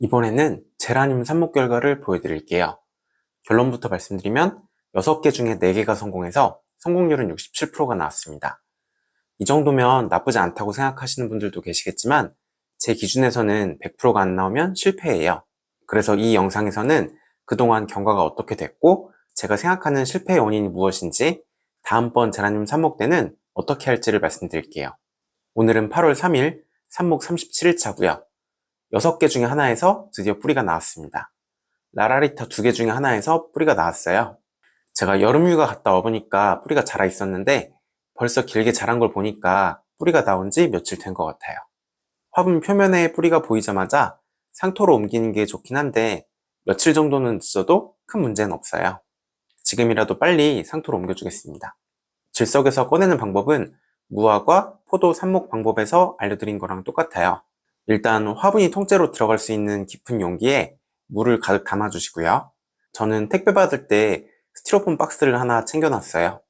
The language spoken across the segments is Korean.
이번에는 제라늄 삽목 결과를 보여드릴게요. 결론부터 말씀드리면 6개 중에 4개가 성공해서 성공률은 67%가 나왔습니다. 이 정도면 나쁘지 않다고 생각하시는 분들도 계시겠지만 제 기준에서는 100%가 안 나오면 실패예요. 그래서 이 영상에서는 그동안 경과가 어떻게 됐고 제가 생각하는 실패의 원인이 무엇인지 다음번 제라늄 삽목 때는 어떻게 할지를 말씀드릴게요. 오늘은 8월 3일 삽목 37일차고요. 6개 중에 하나에서 드디어 뿌리가 나왔습니다. 라라리타 2개 중에 하나에서 뿌리가 나왔어요. 제가 여름휴가 갔다 와보니까 뿌리가 자라 있었는데 벌써 길게 자란 걸 보니까 뿌리가 나온 지 며칠 된 것 같아요. 화분 표면에 뿌리가 보이자마자 상토로 옮기는 게 좋긴 한데 며칠 정도는 늦어도 큰 문제는 없어요. 지금이라도 빨리 상토로 옮겨주겠습니다. 질석에서 꺼내는 방법은 무화과, 포도, 삽목 방법에서 알려드린 거랑 똑같아요. 일단 화분이 통째로 들어갈 수 있는 깊은 용기에 물을 가득 담아주시고요. 저는 택배 받을 때 스티로폼 박스를 하나 챙겨놨어요.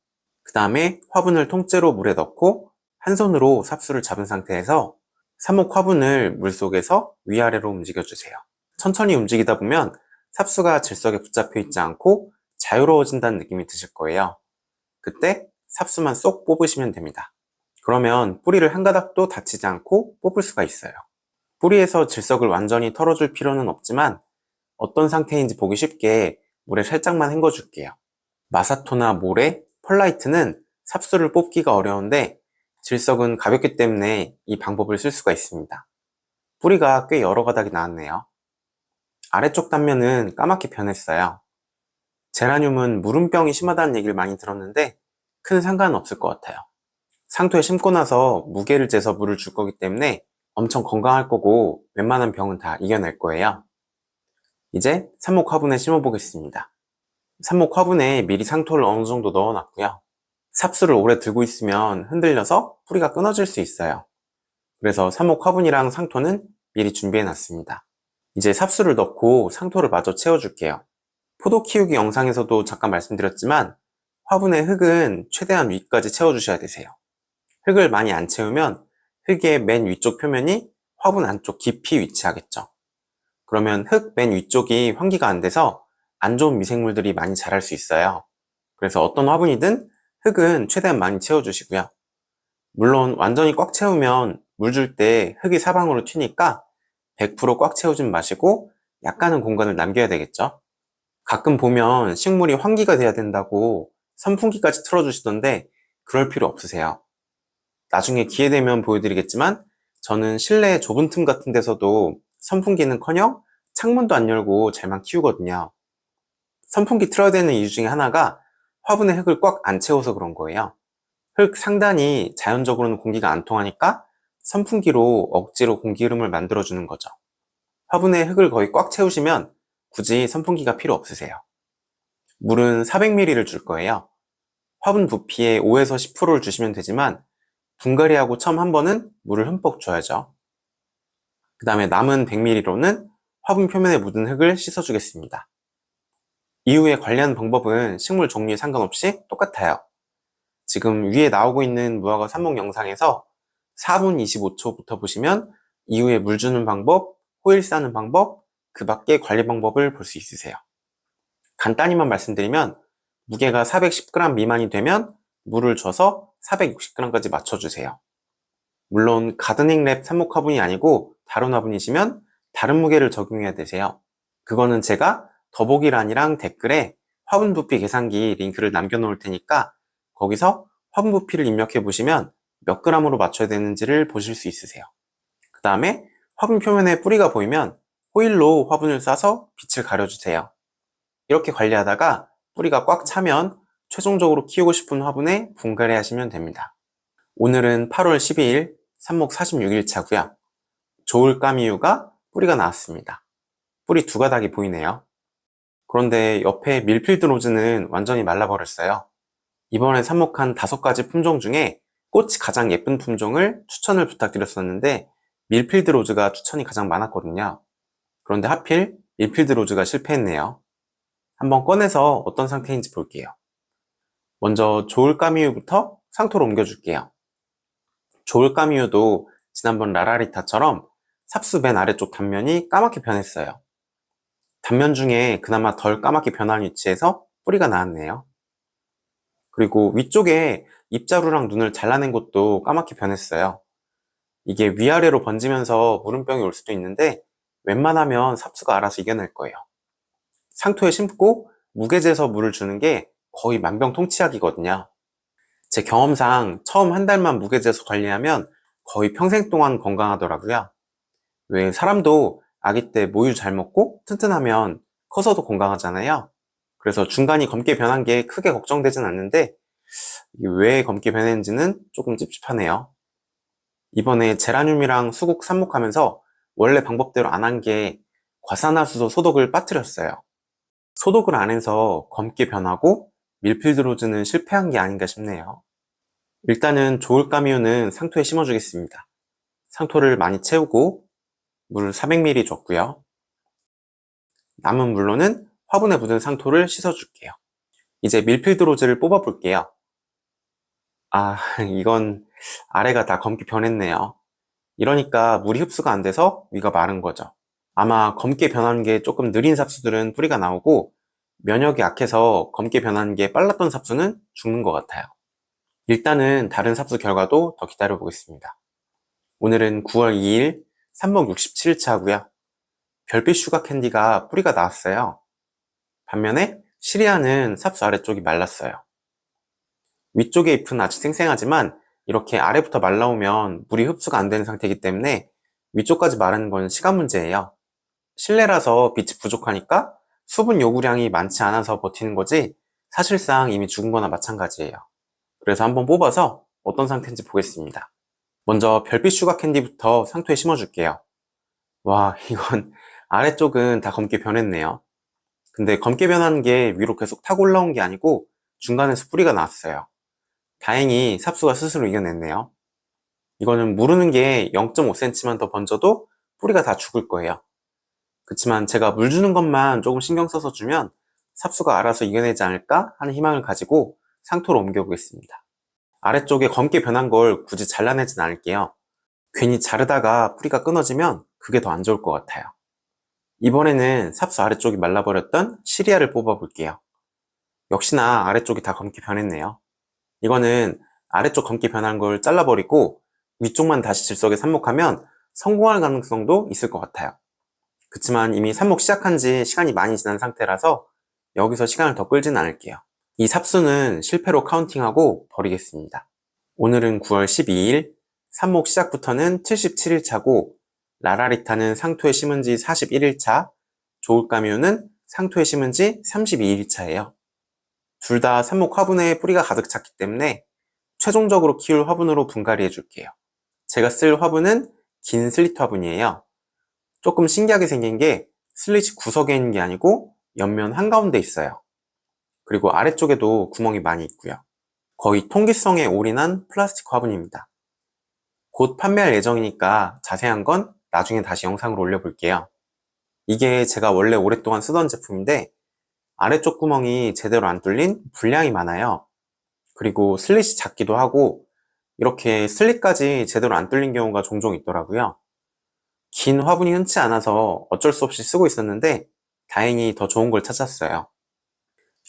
그 다음에 화분을 통째로 물에 넣고 한 손으로 삽수를 잡은 상태에서 삽목 화분을 물속에서 위아래로 움직여주세요. 천천히 움직이다 보면 삽수가 질석에 붙잡혀 있지 않고 자유로워진다는 느낌이 드실 거예요. 그때 삽수만 쏙 뽑으시면 됩니다. 그러면 뿌리를 한 가닥도 다치지 않고 뽑을 수가 있어요. 뿌리에서 질석을 완전히 털어줄 필요는 없지만 어떤 상태인지 보기 쉽게 물에 살짝만 헹궈줄게요. 마사토나 모래, 펄라이트는 삽수를 뽑기가 어려운데 질석은 가볍기 때문에 이 방법을 쓸 수가 있습니다. 뿌리가 꽤 여러 가닥이 나왔네요. 아래쪽 단면은 까맣게 변했어요. 제라늄은 무름병이 심하다는 얘기를 많이 들었는데 큰 상관은 없을 것 같아요. 상토에 심고 나서 무게를 재서 물을 줄 거기 때문에 엄청 건강할 거고 웬만한 병은 다 이겨낼 거예요. 이제 삽목 화분에 심어 보겠습니다. 삽목 화분에 미리 상토를 어느 정도 넣어 놨고요. 삽수를 오래 들고 있으면 흔들려서 뿌리가 끊어질 수 있어요. 그래서 삽목 화분이랑 상토는 미리 준비해 놨습니다. 이제 삽수를 넣고 상토를 마저 채워 줄게요. 포도 키우기 영상에서도 잠깐 말씀드렸지만 화분의 흙은 최대한 위까지 채워 주셔야 되세요. 흙을 많이 안 채우면 흙의 맨 위쪽 표면이 화분 안쪽 깊이 위치하겠죠. 그러면 흙 맨 위쪽이 환기가 안 돼서 안 좋은 미생물들이 많이 자랄 수 있어요. 그래서 어떤 화분이든 흙은 최대한 많이 채워주시고요. 물론 완전히 꽉 채우면 물 줄 때 흙이 사방으로 튀니까 100%꽉 채우진 마시고 약간은 공간을 남겨야 되겠죠. 가끔 보면 식물이 환기가 돼야 된다고 선풍기까지 틀어주시던데 그럴 필요 없으세요. 나중에 기회 되면 보여드리겠지만 저는 실내 좁은 틈 같은 데서도 선풍기는커녕 창문도 안 열고 잘만 키우거든요. 선풍기 틀어야 되는 이유 중에 하나가 화분에 흙을 꽉 안 채워서 그런 거예요. 흙 상단이 자연적으로는 공기가 안 통하니까 선풍기로 억지로 공기 흐름을 만들어주는 거죠. 화분에 흙을 거의 꽉 채우시면 굳이 선풍기가 필요 없으세요. 물은 400ml를 줄 거예요. 화분 부피의 5에서 10%를 주시면 되지만 분갈이하고 처음 한 번은 물을 흠뻑 줘야죠. 그 다음에 남은 100ml로는 화분 표면에 묻은 흙을 씻어주겠습니다. 이후에 관리하는 방법은 식물 종류에 상관없이 똑같아요. 지금 위에 나오고 있는 무화과 삽목 영상에서 4분 25초부터 보시면 이후에 물 주는 방법, 호일 싸는 방법, 그 밖의 관리 방법을 볼 수 있으세요. 간단히만 말씀드리면 무게가 410g 미만이 되면 물을 줘서 460g까지 맞춰주세요. 물론 가드닝 랩 삽목 화분이 아니고 다른 화분이시면 다른 무게를 적용해야 되세요. 그거는 제가 더보기란이랑 댓글에 화분 부피 계산기 링크를 남겨놓을 테니까 거기서 화분 부피를 입력해 보시면 몇 g으로 맞춰야 되는지를 보실 수 있으세요. 그 다음에 화분 표면에 뿌리가 보이면 호일로 화분을 싸서 빛을 가려주세요. 이렇게 관리하다가 뿌리가 꽉 차면 최종적으로 키우고 싶은 화분에 분갈이 하시면 됩니다. 오늘은 8월 12일 삽목 46일차고요. 조울까미유가 뿌리가 나왔습니다. 뿌리 2가닥이 보이네요. 그런데 옆에 밀필드 로즈는 완전히 말라버렸어요. 이번에 삽목한 5가지 품종 중에 꽃이 가장 예쁜 품종을 추천을 부탁드렸었는데 밀필드 로즈가 추천이 가장 많았거든요. 그런데 하필 밀필드 로즈가 실패했네요. 한번 꺼내서 어떤 상태인지 볼게요. 먼저 조울까미유부터 상토로 옮겨줄게요. 조울까미유도 지난번 라라리타처럼 삽수 맨 아래쪽 단면이 까맣게 변했어요. 단면 중에 그나마 덜 까맣게 변한 위치에서 뿌리가 나왔네요. 그리고 위쪽에 입자루랑 눈을 잘라낸 곳도 까맣게 변했어요. 이게 위아래로 번지면서 물음병이 올 수도 있는데 웬만하면 삽수가 알아서 이겨낼 거예요. 상토에 심고 무게재서 물을 주는 게 거의 만병통치약이거든요. 제 경험상 처음 한 달만 무게재서 관리하면 거의 평생 동안 건강하더라고요. 왜 사람도 아기 때 모유 잘 먹고 튼튼하면 커서도 건강하잖아요. 그래서 중간이 검게 변한 게 크게 걱정되진 않는데 이게 왜 검게 변했는지는 조금 찝찝하네요. 이번에 제라늄이랑 수국 삽목하면서 원래 방법대로 안 한 게 과산화수소 소독을 빠뜨렸어요. 소독을 안 해서 검게 변하고 밀필드로즈는 실패한 게 아닌가 싶네요. 일단은 조울까미우는 상토에 심어주겠습니다. 상토를 많이 채우고 물 400ml 줬고요. 남은 물로는 화분에 묻은 상토를 씻어줄게요. 이제 밀필드로즈를 뽑아볼게요. 아, 이건 아래가 다 검게 변했네요. 이러니까 물이 흡수가 안 돼서 위가 마른 거죠. 아마 검게 변한 게 조금 느린 삽수들은 뿌리가 나오고 면역이 약해서 검게 변한 게 빨랐던 삽수는 죽는 것 같아요. 일단은 다른 삽수 결과도 더 기다려 보겠습니다. 오늘은 9월 2일 삽목 67일차고요. 별빛 슈가 캔디가 뿌리가 나왔어요. 반면에 시리아는 삽수 아래쪽이 말랐어요. 위쪽의 잎은 아직 생생하지만 이렇게 아래부터 말라오면 물이 흡수가 안 되는 상태이기 때문에 위쪽까지 마르는 건 시간 문제예요. 실내라서 빛이 부족하니까 수분 요구량이 많지 않아서 버티는 거지 사실상 이미 죽은 거나 마찬가지예요. 그래서 한번 뽑아서 어떤 상태인지 보겠습니다. 먼저 별빛 슈가 캔디부터 상토에 심어줄게요. 와, 이건 아래쪽은 다 검게 변했네요. 근데 검게 변한 게 위로 계속 타고 올라온 게 아니고 중간에서 뿌리가 나왔어요. 다행히 삽수가 스스로 이겨냈네요. 이거는 무르는 게 0.5cm만 더 번져도 뿌리가 다 죽을 거예요. 그치만 제가 물 주는 것만 조금 신경 써서 주면 삽수가 알아서 이겨내지 않을까 하는 희망을 가지고 상토로 옮겨보겠습니다. 아래쪽에 검게 변한 걸 굳이 잘라내진 않을게요. 괜히 자르다가 뿌리가 끊어지면 그게 더 안 좋을 것 같아요. 이번에는 삽수 아래쪽이 말라버렸던 시리아를 뽑아볼게요. 역시나 아래쪽이 다 검게 변했네요. 이거는 아래쪽 검게 변한 걸 잘라버리고 위쪽만 다시 질석에 삽목하면 성공할 가능성도 있을 것 같아요. 그치만 이미 삽목 시작한 지 시간이 많이 지난 상태라서 여기서 시간을 더 끌지는 않을게요. 이 삽수는 실패로 카운팅하고 버리겠습니다. 오늘은 9월 12일, 삽목 시작부터는 77일차고 라라리타는 상토에 심은 지 41일차, 조울까미우는 상토에 심은 지 32일차예요. 둘 다 삽목 화분에 뿌리가 가득 찼기 때문에 최종적으로 키울 화분으로 분갈이 해줄게요. 제가 쓸 화분은 긴 슬릿 화분이에요. 조금 신기하게 생긴 게 슬릿이 구석에 있는 게 아니고 옆면 한가운데 있어요. 그리고 아래쪽에도 구멍이 많이 있고요. 거의 통기성에 올인한 플라스틱 화분입니다. 곧 판매할 예정이니까 자세한 건 나중에 다시 영상으로 올려볼게요. 이게 제가 원래 오랫동안 쓰던 제품인데 아래쪽 구멍이 제대로 안 뚫린 불량이 많아요. 그리고 슬릿이 작기도 하고 이렇게 슬릿까지 제대로 안 뚫린 경우가 종종 있더라고요. 긴 화분이 흔치 않아서 어쩔 수 없이 쓰고 있었는데 다행히 더 좋은 걸 찾았어요.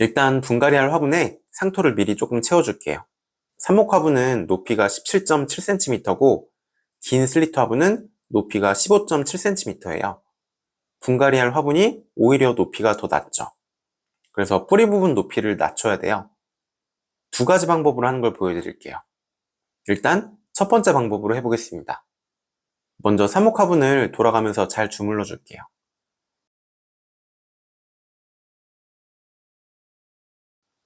일단 분갈이 할 화분에 상토를 미리 조금 채워줄게요. 삽목 화분은 높이가 17.7cm고 긴 슬리트 화분은 높이가 15.7cm예요. 분갈이 할 화분이 오히려 높이가 더 낮죠. 그래서 뿌리 부분 높이를 낮춰야 돼요. 두 가지 방법으로 하는 걸 보여드릴게요. 일단 첫 번째 방법으로 해보겠습니다. 먼저 삽목 화분을 돌아가면서 잘 주물러 줄게요.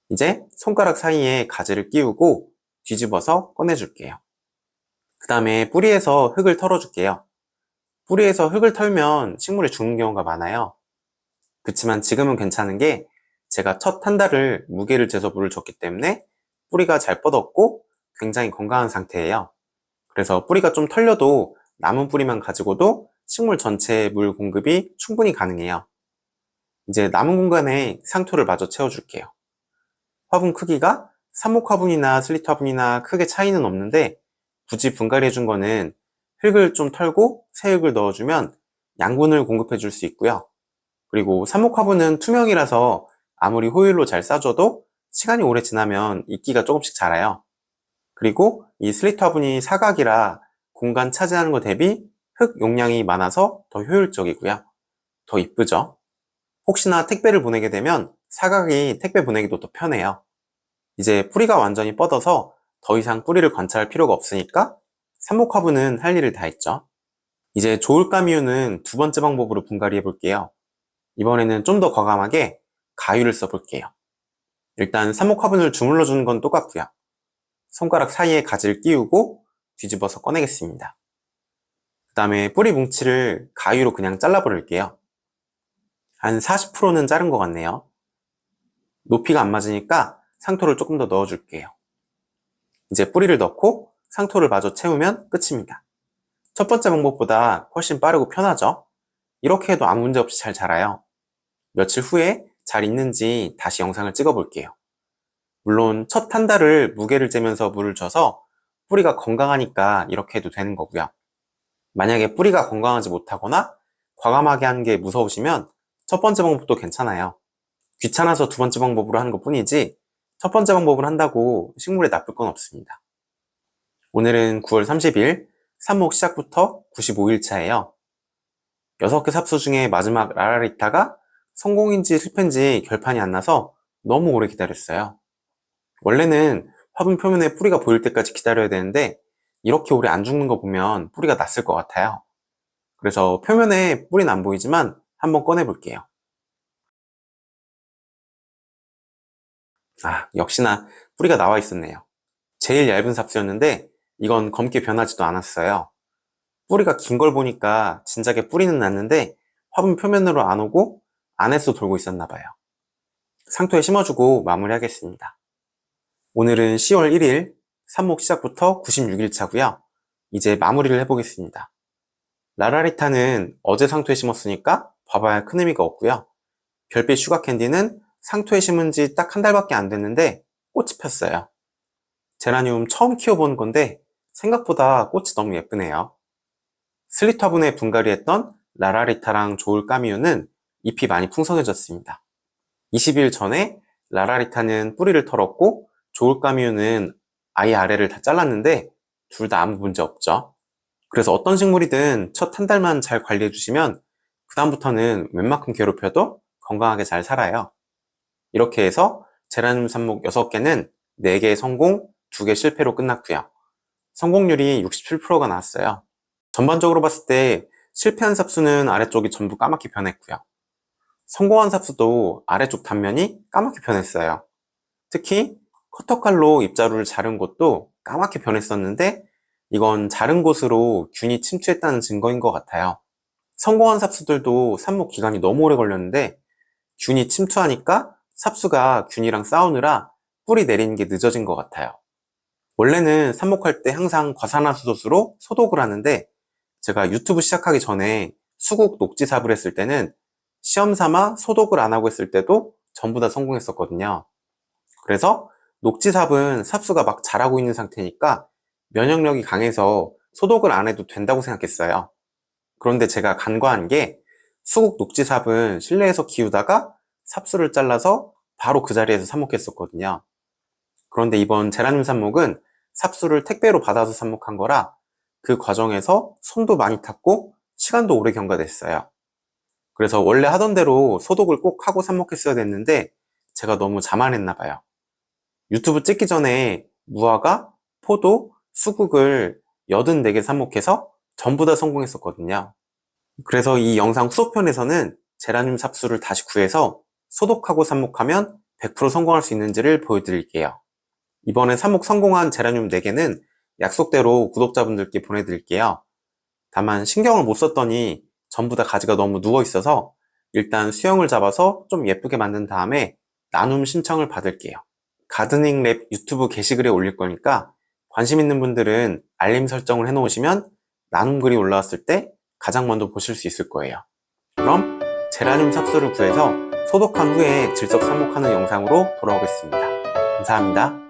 이제 손가락 사이에 가지를 끼우고 뒤집어서 꺼내줄게요. 그 다음에 뿌리에서 흙을 털어줄게요. 뿌리에서 흙을 털면 식물이 죽는 경우가 많아요. 그치만 지금은 괜찮은 게 제가 첫 한 달을 무게를 재서 물을 줬기 때문에 뿌리가 잘 뻗었고 굉장히 건강한 상태예요. 그래서 뿌리가 좀 털려도 남은 뿌리만 가지고도 식물 전체의 물 공급이 충분히 가능해요. 이제 남은 공간에 상토를 마저 채워줄게요. 화분 크기가 삽목 화분이나 슬릿 화분이나 크게 차이는 없는데 굳이 분갈이 해준 거는 흙을 좀 털고 새 흙을 넣어주면 양분을 공급해 줄 수 있고요. 그리고 삽목화분은 투명이라서 아무리 호일로 잘 싸줘도 시간이 오래 지나면 이끼가 조금씩 자라요. 그리고 이 슬리트 화분이 사각이라 공간 차지하는 것 대비 흙 용량이 많아서 더 효율적이고요. 더 이쁘죠? 혹시나 택배를 보내게 되면 사각이 택배 보내기도 더 편해요. 이제 뿌리가 완전히 뻗어서 더 이상 뿌리를 관찰할 필요가 없으니까 삽목 화분은 할 일을 다 했죠. 이제 조울가미유는 두 번째 방법으로 분갈이 해볼게요. 이번에는 좀 더 과감하게 가위를 써볼게요. 일단 삽목 화분을 주물러 주는 건 똑같고요. 손가락 사이에 가지를 끼우고 뒤집어서 꺼내겠습니다. 그 다음에 뿌리 뭉치를 가위로 그냥 잘라버릴게요. 한 40%는 자른 것 같네요. 높이가 안 맞으니까 상토를 조금 더 넣어줄게요. 이제 뿌리를 넣고 상토를 마저 채우면 끝입니다. 첫 번째 방법보다 훨씬 빠르고 편하죠? 이렇게 해도 아무 문제 없이 잘 자라요. 며칠 후에 잘 있는지 다시 영상을 찍어 볼게요. 물론 첫 한 달을 무게를 재면서 물을 줘서 뿌리가 건강하니까 이렇게 해도 되는 거고요. 만약에 뿌리가 건강하지 못하거나 과감하게 하는 게 무서우시면 첫 번째 방법도 괜찮아요. 귀찮아서 두 번째 방법으로 하는 것 뿐이지 첫 번째 방법을 한다고 식물에 나쁠 건 없습니다. 오늘은 9월 30일 삽목 시작부터 95일 차예요. 6개 삽수 중에 마지막 라라리타가 성공인지 실패인지 결판이 안 나서 너무 오래 기다렸어요. 원래는 화분 표면에 뿌리가 보일 때까지 기다려야 되는데 이렇게 오래 안 죽는 거 보면 뿌리가 났을 것 같아요. 그래서 표면에 뿌리는 안 보이지만 한번 꺼내 볼게요. 역시나 뿌리가 나와 있었네요. 제일 얇은 삽수였는데 이건 검게 변하지도 않았어요. 뿌리가 긴 걸 보니까 진작에 뿌리는 났는데 화분 표면으로 안 오고 안에서 돌고 있었나 봐요. 상토에 심어주고 마무리하겠습니다. 오늘은 10월 1일 삽목 시작부터 96일 차고요. 이제 마무리를 해보겠습니다. 라라리타는 어제 상토에 심었으니까 봐봐야 큰 의미가 없고요. 별빛 슈가캔디는 상토에 심은 지 딱 한 달밖에 안 됐는데 꽃이 폈어요. 제라늄 처음 키워보는 건데 생각보다 꽃이 너무 예쁘네요. 슬리트 화분에 분갈이 했던 라라리타랑 조울까미유는 잎이 많이 풍성해졌습니다. 20일 전에 라라리타는 뿌리를 털었고 조울까미유는 아예 아래를 다 잘랐는데 둘 다 아무 문제 없죠. 그래서 어떤 식물이든 첫 한 달만 잘 관리해 주시면 그다음부터는 웬만큼 괴롭혀도 건강하게 잘 살아요. 이렇게 해서 제라늄 삽목 6개는 4개 성공, 2개 실패로 끝났고요. 성공률이 67%가 나왔어요. 전반적으로 봤을 때 실패한 삽수는 아래쪽이 전부 까맣게 변했고요. 성공한 삽수도 아래쪽 단면이 까맣게 변했어요. 특히 커터칼로 잎자루를 자른 곳도 까맣게 변했었는데 이건 자른 곳으로 균이 침투했다는 증거인 것 같아요. 성공한 삽수들도 삽목 기간이 너무 오래 걸렸는데 균이 침투하니까 삽수가 균이랑 싸우느라 뿌리 내리는 게 늦어진 것 같아요. 원래는 삽목할 때 항상 과산화수소수로 소독을 하는데 제가 유튜브 시작하기 전에 수국 녹지삽을 했을 때는 시험 삼아 소독을 안 하고 했을 때도 전부 다 성공했었거든요. 그래서 녹지삽은 삽수가 막 자라고 있는 상태니까 면역력이 강해서 소독을 안 해도 된다고 생각했어요. 그런데 제가 간과한 게 수국 녹지삽은 실내에서 키우다가 삽수를 잘라서 바로 그 자리에서 삽목했었거든요. 그런데 이번 제라늄 삽목은 삽수를 택배로 받아서 삽목한 거라 그 과정에서 손도 많이 탔고 시간도 오래 경과됐어요. 그래서 원래 하던 대로 소독을 꼭 하고 삽목했어야 됐는데 제가 너무 자만했나 봐요. 유튜브 찍기 전에 무화과, 포도, 수국을 84개 삽목해서 전부 다 성공했었거든요. 그래서 이 영상 후속편에서는 제라늄 삽수를 다시 구해서 소독하고 삽목하면 100% 성공할 수 있는지를 보여드릴게요. 이번에 삽목 성공한 제라늄 4개는 약속대로 구독자분들께 보내드릴게요. 다만 신경을 못 썼더니 전부 다 가지가 너무 누워있어서 일단 수영을 잡아서 좀 예쁘게 만든 다음에 나눔 신청을 받을게요. 가드닝 랩 유튜브 게시글에 올릴 거니까 관심 있는 분들은 알림 설정을 해놓으시면 나눔 글이 올라왔을 때 가장 먼저 보실 수 있을 거예요. 그럼 제라늄 삽수를 구해서 소독한 후에 질적 삽목하는 영상으로 돌아오겠습니다. 감사합니다.